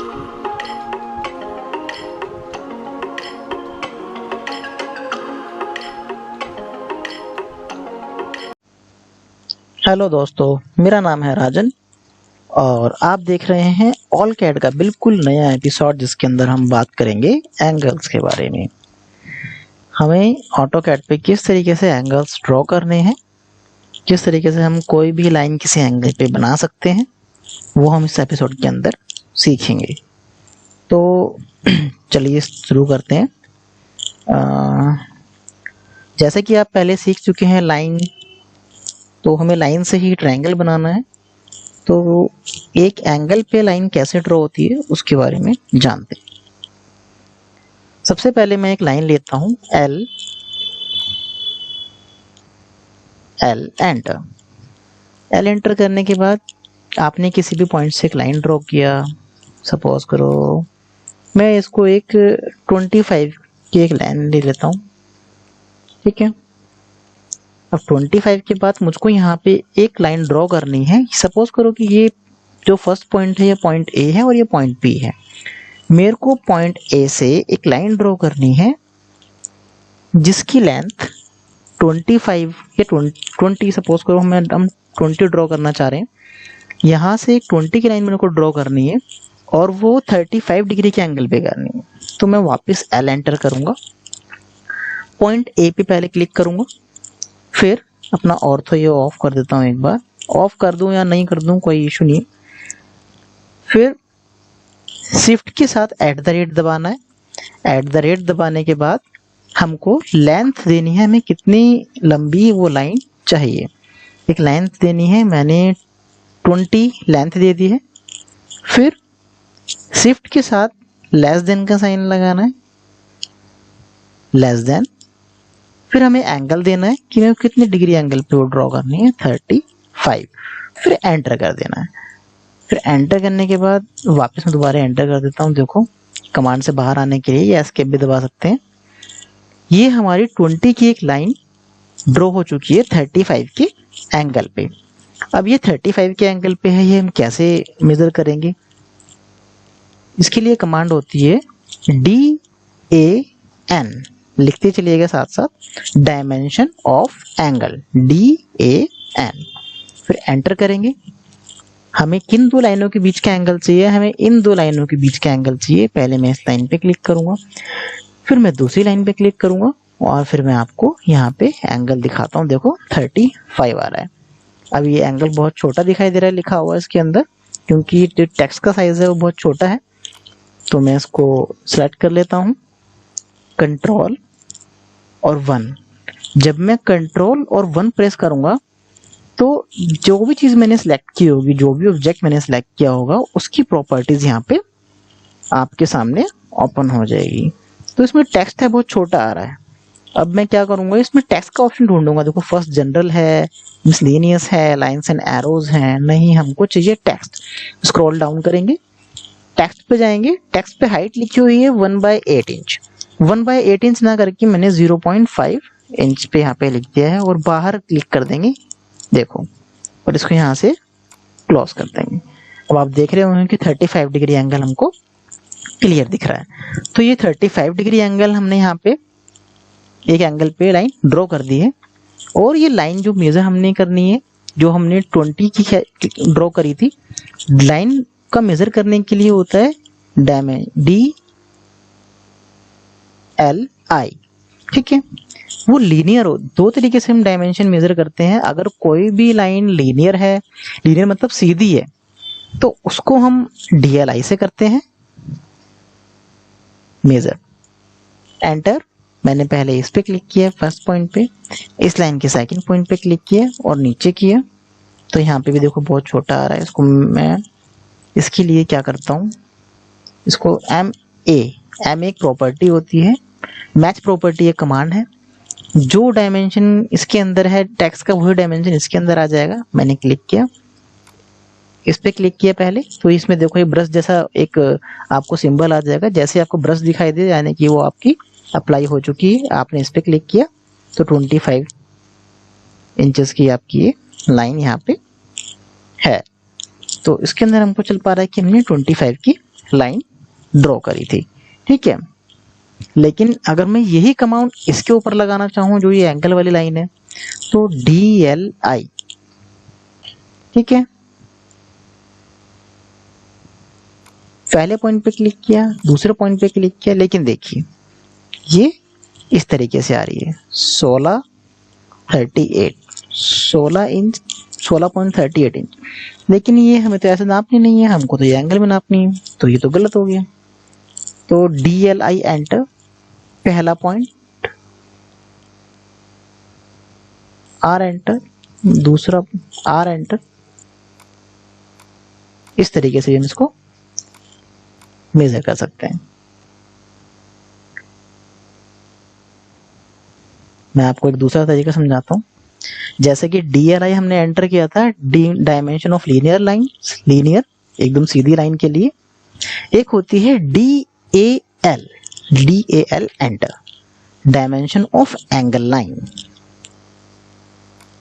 Hello दोस्तों, मेरा नाम है राजन और आप देख रहे हैं ऑल कैड का बिल्कुल नया एपिसोड, जिसके अंदर हम बात करेंगे एंगल्स के बारे में। हमें ऑटो कैड पे किस तरीके से एंगल्स ड्रॉ करने हैं, किस तरीके से हम कोई भी लाइन किसी एंगल पे बना सकते हैं, वो हम इस एपिसोड के अंदर सीखेंगे। तो चलिए शुरू करते हैं। जैसे कि आप पहले सीख चुके हैं लाइन, तो हमें लाइन से ही ट्रायंगल बनाना है। तो एक एंगल पे लाइन कैसे ड्रॉ होती है उसके बारे में जानते हैं। सबसे पहले मैं एक लाइन लेता हूं L एंटर। L एंटर करने के बाद आपने किसी भी पॉइंट से एक लाइन ड्रॉ किया। सपोज करो मैं इसको एक 25 की एक लाइन ले लेता हूं, ठीक है। अब 25 के बाद मुझको यहाँ पे एक लाइन ड्रॉ करनी है। सपोज करो कि ये जो फर्स्ट पॉइंट है ये पॉइंट ए है और ये पॉइंट बी है। मेरे को पॉइंट ए से एक लाइन ड्रॉ करनी है जिसकी लेंथ 25 या 20 सपोज करो हम 20 ड्रॉ करना चाह रहे हैं। यहाँ से एक 20 की लाइन मेरे को ड्रॉ करनी है और वो 35 डिग्री के एंगल पे करनी है। तो मैं वापस L एंटर करूंगा, पॉइंट ए पे पहले क्लिक करूंगा, फिर अपना ऑर्थो ये ऑफ कर देता हूँ। एक बार ऑफ कर दूं या नहीं कर दूं कोई इशू नहीं। फिर शिफ्ट के साथ @ दबाना है। @ दबाने के बाद हमको लेंथ देनी है, हमें कितनी लंबी वो लाइन चाहिए। एक लेंथ देनी है, मैंने 20 लेंथ दे दी है। फिर शिफ्ट के साथ लेस देन का साइन लगाना है, लेस देन। फिर हमें एंगल देना है कि मैं कितनी डिग्री एंगल पे वो ड्रॉ करनी है, 35। फिर एंटर कर देना है। फिर एंटर करने के बाद वापस मैं दोबारा एंटर कर देता हूँ। देखो कमांड से बाहर आने के लिए ये एस्केप भी दबा सकते हैं। ये हमारी 20 की एक लाइन ड्रॉ हो चुकी है 35 के एंगल पे। अब ये 35 के एंगल पे है, ये हम कैसे मेजर करेंगे? इसके लिए कमांड होती है DAN, लिखते चलिएगा साथ साथ, डायमेंशन ऑफ एंगल, DAN। फिर एंटर करेंगे। हमें किन दो लाइनों के बीच का एंगल चाहिए? हमें इन दो लाइनों के बीच का एंगल चाहिए। पहले मैं इस लाइन पे क्लिक करूंगा, फिर मैं दूसरी लाइन पे क्लिक करूंगा और फिर मैं आपको यहाँ पे एंगल दिखाता हूँ। देखो 35 आ रहा है। अब ये एंगल बहुत छोटा दिखाई दे रहा है लिखा हुआ है इसके अंदर, क्योंकि जो टेक्स्ट का साइज है वो बहुत छोटा है। तो मैं इसको सिलेक्ट कर लेता हूँ, कंट्रोल और 1। जब मैं कंट्रोल और 1 प्रेस करूंगा तो जो भी चीज मैंने सिलेक्ट की होगी, जो भी ऑब्जेक्ट मैंने सिलेक्ट किया होगा, उसकी प्रॉपर्टीज यहाँ पे आपके सामने ओपन हो जाएगी। तो इसमें टेक्स्ट है बहुत छोटा आ रहा है। अब मैं क्या करूंगा, इसमें टेक्स्ट का ऑप्शन ढूंढूंगा। देखो फर्स्ट जनरल है, मिसलेनियस है, लाइन्स एंड एरोज हैं। नहीं, हमको चाहिए टेक्स्ट। स्क्रॉल डाउन करेंगे, टेक्स्ट पे जाएंगे। टेक्स्ट पे हाइट लिखी हुई है 1/8 इंच। 1/8 इंच ना करके मैंने 0.5 इंच पे यहाँ पे लिख दिया है और बाहर क्लिक कर देंगे। देखो, और इसको यहाँ से क्लोज कर देंगे। अब आप देख रहे होंगे कि 35 डिग्री एंगल हमको क्लियर दिख रहा है। तो ये 35 डिग्री एंगल हमने यहाँ पे एक एंगल पे लाइन ड्रॉ कर दी है। और ये लाइन जो मेजर हमने करनी है, जो हमने 20 की ड्रॉ करी थी, लाइन का मेजर करने के लिए होता है DLI, ठीक है। वो लीनियर हो, दो तरीके से हम डायमेंशन मेजर करते हैं। अगर कोई भी लाइन लीनियर है, लीनियर मतलब सीधी है, तो उसको हम DLI से करते हैं मेजर। एंटर। मैंने पहले इस पे क्लिक किया फर्स्ट पॉइंट पे, इस लाइन के सेकंड पॉइंट पे क्लिक किया और नीचे किया। तो यहाँ पे भी देखो बहुत छोटा आ रहा है। इसको मैं इसके लिए क्या करता हूँ, इसको MA एक प्रॉपर्टी होती है, मैच प्रॉपर्टी एक कमांड है। जो डायमेंशन इसके अंदर है टेक्स्ट का, वही डायमेंशन इसके अंदर आ जाएगा। मैंने क्लिक किया, इस पे क्लिक किया पहले, तो इसमें देखो ये ब्रश जैसा एक आपको सिंबल आ जाएगा। जैसे आपको ब्रश दिखाई दे, यानी कि वो आपकी अप्लाई हो चुकी है। आपने इस पे क्लिक किया तो 25 इंचेस की आपकी ये लाइन यहाँ पे है। तो इसके अंदर हमको चल पा रहा है कि हमने 25 की लाइन ड्रॉ करी थी, ठीक है। लेकिन अगर मैं यही कमांड इसके ऊपर लगाना चाहूं जो ये एंगल वाली लाइन है, तो DLI, ठीक है। पहले पॉइंट पे क्लिक किया, दूसरे पॉइंट पे क्लिक किया, लेकिन देखिए ये इस तरीके से आ रही है 16 इंच 16.38 इंच। लेकिन ये हमें तो ऐसे नापनी नहीं है, हमको तो ये एंगल में नापनी है, तो ये तो गलत हो गया। तो DLI एंटर, पहला पॉइंट, R एंटर, दूसरा R एंटर। इस तरीके से हम इसको मेजर कर सकते हैं। मैं आपको एक दूसरा तरीका समझाता हूँ। जैसे कि DLI हमने एंटर किया था, dimension of linear line, linear एकदम सीधी लाइन के लिए। एक होती है DAL enter, dimension of angle line.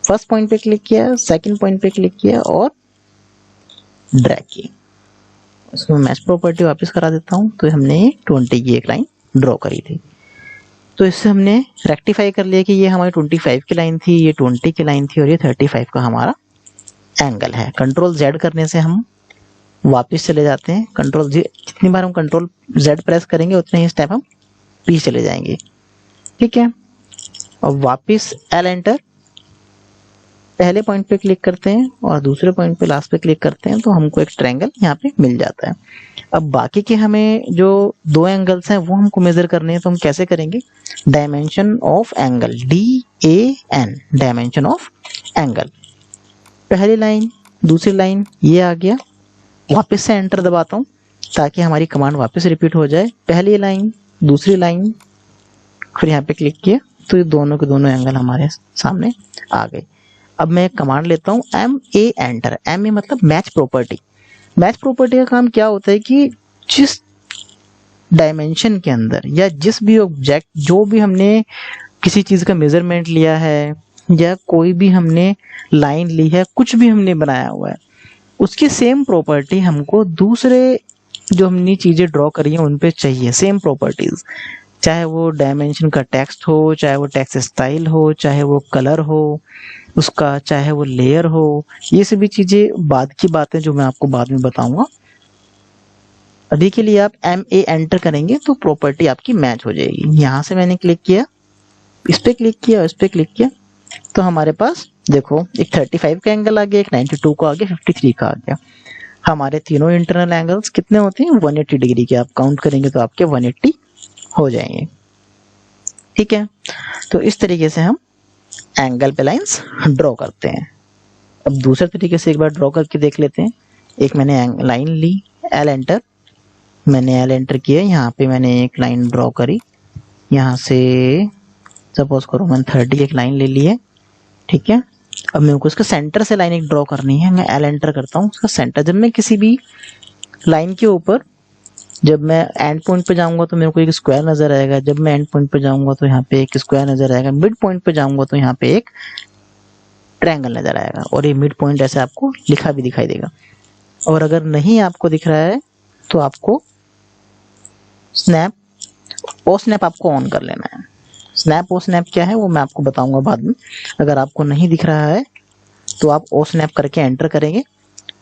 First point पे क्लिक किया, सेकंड पॉइंट पे क्लिक किया और ड्रैग की। इसमें मैच प्रॉपर्टी वापस करा देता हूं। तो हमने 20 की एक लाइन ड्रॉ करी थी, तो इससे हमने रेक्टिफाई कर लिया कि ये हमारी 25 की लाइन थी, ये 20 की लाइन थी और ये 35 का हमारा एंगल है। कंट्रोल Z करने से हम वापस चले जाते हैं। कंट्रोल Z, जितनी बार हम कंट्रोल Z प्रेस करेंगे उतने ही स्टेप हम पीछे चले जाएंगे, ठीक है। और वापस L एंटर, पहले पॉइंट पे क्लिक करते हैं और दूसरे पॉइंट पे लास्ट पे क्लिक करते हैं, तो हमको एक ट्रायंगल यहाँ पे मिल जाता है। अब बाकी के हमें जो दो एंगल्स हैं वो हमको मेजर करने हैं, तो हम कैसे करेंगे? Dimension of angle, DAN, dimension of angle. पहली लाइन, दूसरी लाइन, ये आ गया। वापस से एंटर दबाता हूँ ताकि हमारी कमांड वापस रिपीट हो जाए। पहली लाइन, दूसरी लाइन, फिर यहाँ पे क्लिक किया, तो ये दोनों के दोनों एंगल हमारे सामने आ गए। अब मैं एक कमांड लेता हूँ MA एंटर। MA मतलब मैच प्रॉपर्टी। मैच प्रॉपर्टी का काम क्या होता है कि जिस डायमेंशन के अंदर या जिस भी ऑब्जेक्ट, जो भी हमने किसी चीज का मेजरमेंट लिया है या कोई भी हमने लाइन ली है, कुछ भी हमने बनाया हुआ है, उसकी सेम प्रॉपर्टी हमको दूसरे जो हमने चीजें ड्रॉ करी हैं उन पे चाहिए। सेम प्रॉपर्टीज, चाहे वो डायमेंशन का टेक्स्ट हो, चाहे वो टेक्स्ट स्टाइल हो, चाहे वो कलर हो उसका, चाहे वो लेयर हो। ये सभी चीजें बाद की बातें जो मैं आपको बाद में बताऊंगा। अभी के लिए आप MA एंटर करेंगे तो प्रॉपर्टी आपकी मैच हो जाएगी। यहां से मैंने क्लिक किया, इस पे क्लिक किया, इस पे क्लिक किया, तो हमारे पास देखो एक 35 का एंगल आ गया, एक 92 का आ गया, 53 का आ गया। हमारे तीनों इंटरनल एंगल्स कितने होते हैं? 180 डिग्री के। आप काउंट करेंगे तो आपके 180 हो जाएंगे, ठीक है। तो इस तरीके से हम एंगल पे लाइंस ड्रॉ करते हैं। अब दूसरे तरीके से एक बार ड्रॉ करके देख लेते हैं। एक मैंने लाइन ली, L एंटर, मैंने L एंटर किया, यहाँ पे मैंने एक लाइन ड्रॉ करी। यहाँ से सपोज करो मैंने 30 एक लाइन ले ली है, ठीक है। अब मेरे को इसका सेंटर से लाइन एक ड्रॉ करनी है। मैं L एंटर करता हूँ, उसका सेंटर। जब मैं किसी भी लाइन के ऊपर, जब मैं एंड पॉइंट पे जाऊंगा तो मेरे को एक स्क्वायर नजर आएगा, जब मैं एंड पॉइंट पे जाऊंगा तो यहाँ पे एक स्क्वायर नजर आएगा, मिड पॉइंट पे जाऊंगा तो यहाँ पे एक ट्रायंगल नजर आएगा, और ये मिड पॉइंट ऐसे आपको लिखा भी दिखाई देगा। और अगर नहीं आपको दिख रहा है तो आपको स्नैप आपको ऑन कर लेना है। स्नैप क्या है वो मैं आपको बताऊंगा बाद में। अगर आपको नहीं दिख रहा है तो आप स्नैप करके एंटर करेंगे,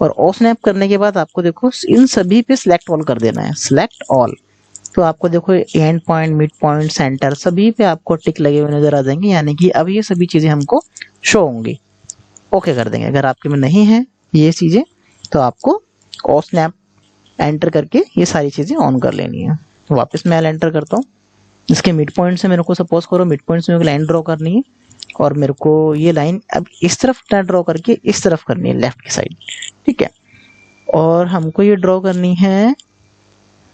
और स्नैप करने के बाद आपको देखो इन सभी पे सिलेक्ट ऑल कर देना है, सिलेक्ट ऑल। तो आपको देखो and point, mid point, centre, सभी पे आपको टिक लगे हुए नजर आ जाएंगे, यानी कि अब ये सभी चीजें हमको शो होंगी। ओके कर देंगे। अगर आपके में नहीं है ये चीजें तो आपको स्नैप एंटर करके ये सारी चीजें ऑन कर लेनी है। वापस मैं एंटर करता हूँ। इसके मिड पॉइंट से मेरे को सपोज करो मिड पॉइंट से मेरे को लाइन ड्रॉ करनी है, और मेरे को ये लाइन अब इस तरफ ना ड्रॉ करके इस तरफ करनी है, लेफ्ट की साइड, ठीक है। और हमको ये ड्रॉ करनी है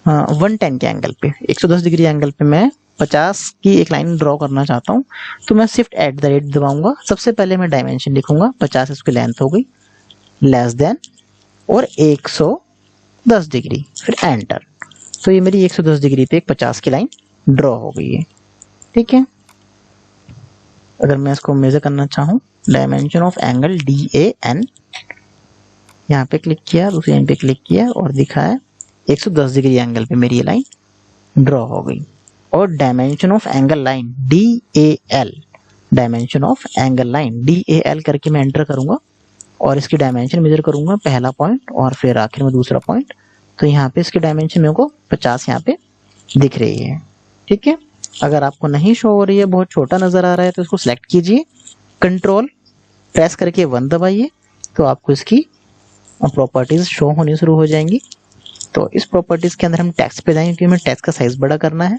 110 के एंगल पे, 110 डिग्री एंगल पे मैं 50 की एक लाइन ड्रॉ करना चाहता हूँ। तो मैं @@ दबाऊंगा। सबसे पहले मैं डायमेंशन लिखूंगा, 50 इसकी लेंथ हो गई, लेस देन और 110 डिग्री, फिर एंटर। तो ये मेरी 110 डिग्री पे एक 50 की लाइन ड्रॉ हो गई है, ठीक है। अगर मैं इसको मेजर करना चाहूँ, डायमेंशन ऑफ एंगल DAN, यहाँ पे क्लिक किया, दूसरे लाइन पे क्लिक किया और दिखा है 110 डिग्री एंगल पे मेरी ये लाइन ड्रॉ हो गई। और dimension of angle line DAL, dimension of angle line DAL करके मैं एंटर करूंगा और इसकी डायमेंशन मेजर करूंगा, पहला पॉइंट और फिर आखिर में दूसरा पॉइंट। तो यहाँ पे इसकी डायमेंशन मेरे को 50 यहाँ पे दिख रही है। ठीक है, अगर आपको नहीं शो हो रही है, बहुत छोटा नजर आ रहा है, तो इसको सिलेक्ट कीजिए, कंट्रोल प्रेस करके 1 दबाइए, तो आपको इसकी प्रॉपर्टीज शो होनी शुरू हो जाएंगी। तो इस प्रॉपर्टीज के अंदर हम टेक्स्ट पे जाएंगे, क्योंकि हमें टेक्स्ट का साइज बड़ा करना है।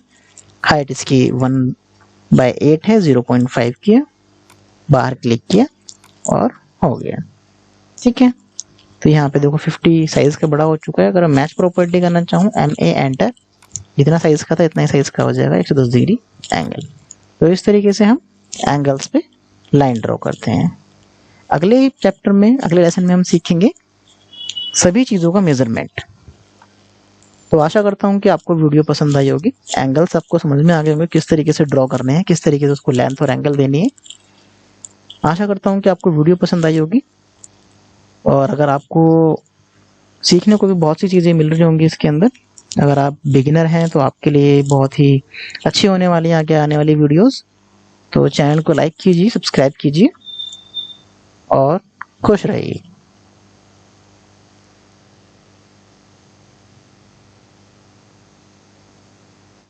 हाइट इसकी 1/8 है, 0.5 किया, बाहर क्लिक किया और हो गया। ठीक है, तो यहाँ पे देखो 50 साइज का बड़ा हो चुका है। अगर मैं मैच प्रॉपर्टी करना चाहूँ, MA एंटर, जितना साइज का था इतना ही साइज का हो जाएगा 110 डिग्री एंगल। तो इस तरीके से हम एंगल्स पे लाइन ड्रॉ करते हैं। अगले चैप्टर में, अगले लेसन में हम सीखेंगे सभी चीजों का मेजरमेंट। तो आशा करता हूँ कि आपको वीडियो पसंद आई होगी। एंगल्स आपको समझ में आ गए होंगे, किस तरीके से ड्रॉ करने हैं, किस तरीके से उसको लेंथ और एंगल देनी है। आशा करता हूँ कि आपको वीडियो पसंद आई होगी, और अगर आपको सीखने को भी बहुत सी चीजें मिल रही होंगी इसके अंदर। अगर आप बिगिनर हैं तो आपके लिए बहुत ही अच्छी होने वाली है आगे आने वाली वीडियोस। तो चैनल को लाइक कीजिए, सब्सक्राइब कीजिए और खुश रहिए।